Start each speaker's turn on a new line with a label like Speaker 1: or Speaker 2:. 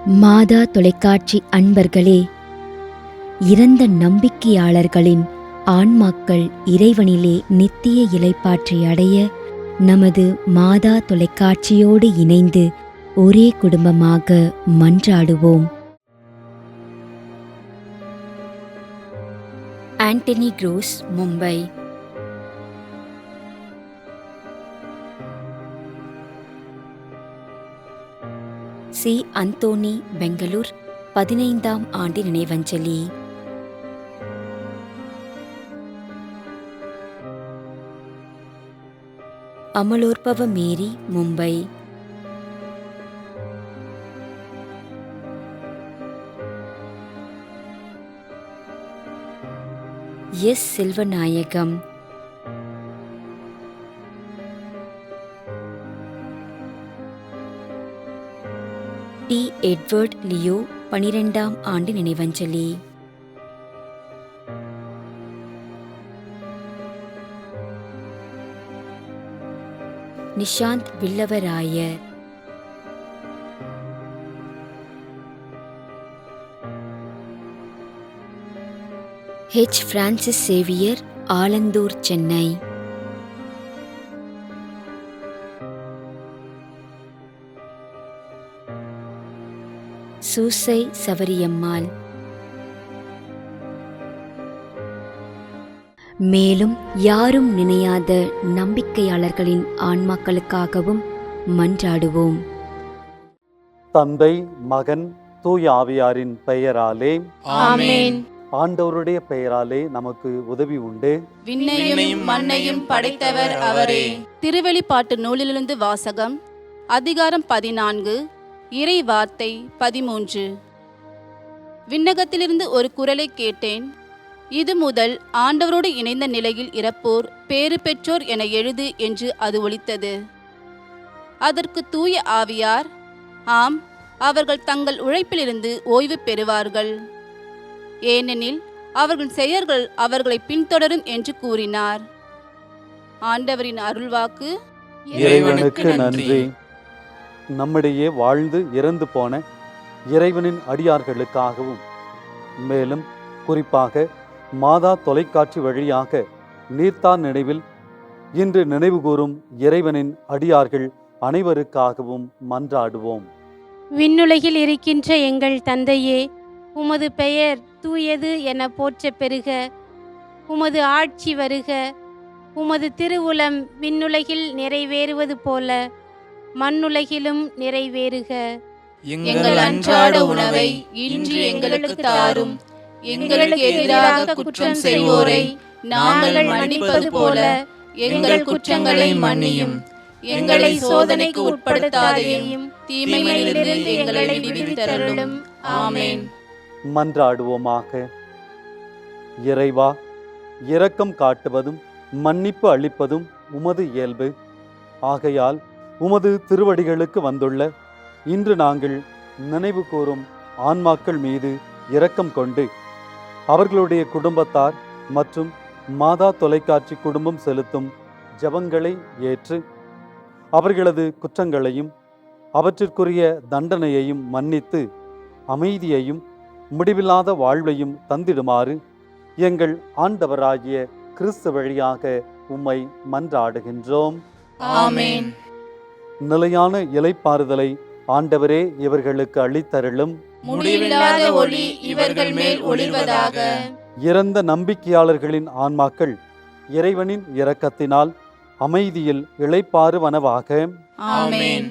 Speaker 1: மாதா தொலைக்காட்சி அன்பர்களே, இறந்த நம்பிக்கையாளர்களின் ஆன்மாக்கள் இறைவனிலே நித்திய இளைப்பாற்றி அடைய நமது மாதா தொலைக்காட்சியோடு இணைந்து ஒரே குடும்பமாக மன்றாடுவோம். ஆண்டனி க்ரூஸ், மும்பை. சி. அந்தோனி, பெங்களூர். 15ஆம் ஆண்டு நினைவஞ்சலி. அமலோற்பவ மேரி, மும்பை. எஸ். செல்வநாயகம். டி. எட்வர்ட் லியோ, 12ஆம் ஆண்டு நினைவஞ்சலி. நிஷாந்த் வில்லவராயர். ஹெச். பிரான்சிஸ் சேவியர், ஆலந்தூர், சென்னை. சூசை சவரியம்மாள். மேலும் யாரும் நினையாத நம்பிக்கையாளர்களின் ஆன்மாக்களுக்காகவும் மன்றாடுவோம்.
Speaker 2: தந்தை, மகன், தூய ஆவியாரின் பெயராலே
Speaker 3: ஆமென்.
Speaker 2: ஆண்டவருடைய பெயராலே நமக்கு உதவி உண்டு.
Speaker 3: விண்ணையும் மண்ணையும் படைத்தவர் அவரே. திருவெளிப்பாட்டு நூலிலிருந்து வாசகம். அதிகாரம் 14, இறை வார்த்தை 13. விண்ணகத்திலிருந்து ஒரு குரலை கேட்டேன். இது முதல் ஆண்டவரோடு இணைந்த நிலையில் இறப்போர் பேறு பெற்றோர் என எழுது என்று அது ஒலித்தது. அதற்கு தூய ஆவியார், ஆம், அவர்கள் தங்கள் உழைப்பிலிருந்து ஓய்வு பெறுவார்கள், ஏனெனில் அவர்கள் செயல்கள் அவர்களை பின்தொடரும் என்று கூறினார். ஆண்டவரின் அருள்வாக்கு.
Speaker 2: இறைவனுக்கு நன்றி. நம்மிடையே வாழ்ந்து இறந்து போன இறைவனின் அடியார்களுக்காகவும், மேலும் குறிப்பாக மாதா தொலைக்காட்சி வழியாக நீர்த்தார் நினைவில் இன்று நினைவு கூறும் இறைவனின் அடியார்கள் அனைவருக்காகவும் மன்றாடுவோம்.
Speaker 4: விண்ணுலகில் இருக்கின்ற எங்கள் தந்தையே, உமது பெயர் தூயது என போற்ற பெறுக. உமது ஆட்சி வருக. உமது திருவுளம் விண்ணுலகில் நிறைவேறுவது போல மண்ணுலகிலும் நிறைவேறுக.
Speaker 3: எங்கள் அன்றாட உணவை இன்று எங்களுக்கு தாரும். எங்களுக்கு எதிராக குற்றம் செய்வோரை நாங்கள் மன்னிப்பது போல எங்கள் குற்றங்களை மன்னியும். எங்களை சோதனைக்கு உட்படுத்தாதையும் தீமையிலிருந்து எங்களை விடுவித்தருளும். ஆமென்.
Speaker 2: மன்றாடுவோமாக. இறைவா, இரக்கம் காட்டுவதும் மன்னிப்பு அளிப்பதும் உமது இயல்பு. ஆகையால் உமது திருவடிகளுக்கு வந்துள்ள இன்று நாங்கள் நினைவு கூறும் ஆன்மாக்கள் மீது இரக்கம் கொண்டு அவர்களுடைய குடும்பத்தார் மற்றும் மாதா தொலைக்காட்சி குடும்பம் செலுத்தும் ஜெபங்களை ஏற்று அவர்களது குற்றங்களையும் அவற்றிற்குரிய தண்டனையையும் மன்னித்து அமைதியையும் முடிவில்லாத வாழ்வையும் தந்திடுமாறு எங்கள் ஆண்டவராகிய கிறிஸ்து வழியாக உம்மை மன்றாடுகின்றோம்.
Speaker 3: ஆமென்.
Speaker 2: நிலையான இளைப்பாறுதலை ஆண்டவரே இவர்களுக்கு அளித்தருளும்.
Speaker 3: முடிவில்லாத ஒளி இவர்கள் மேல் ஒளிர்வதாக.
Speaker 2: இறந்த நம்பிக்கையாளர்களின் ஆன்மாக்கள் இறைவனின் இரக்கத்தினால் அமைதியில் இளைப்பாறுவனவாக.
Speaker 3: ஆமென்.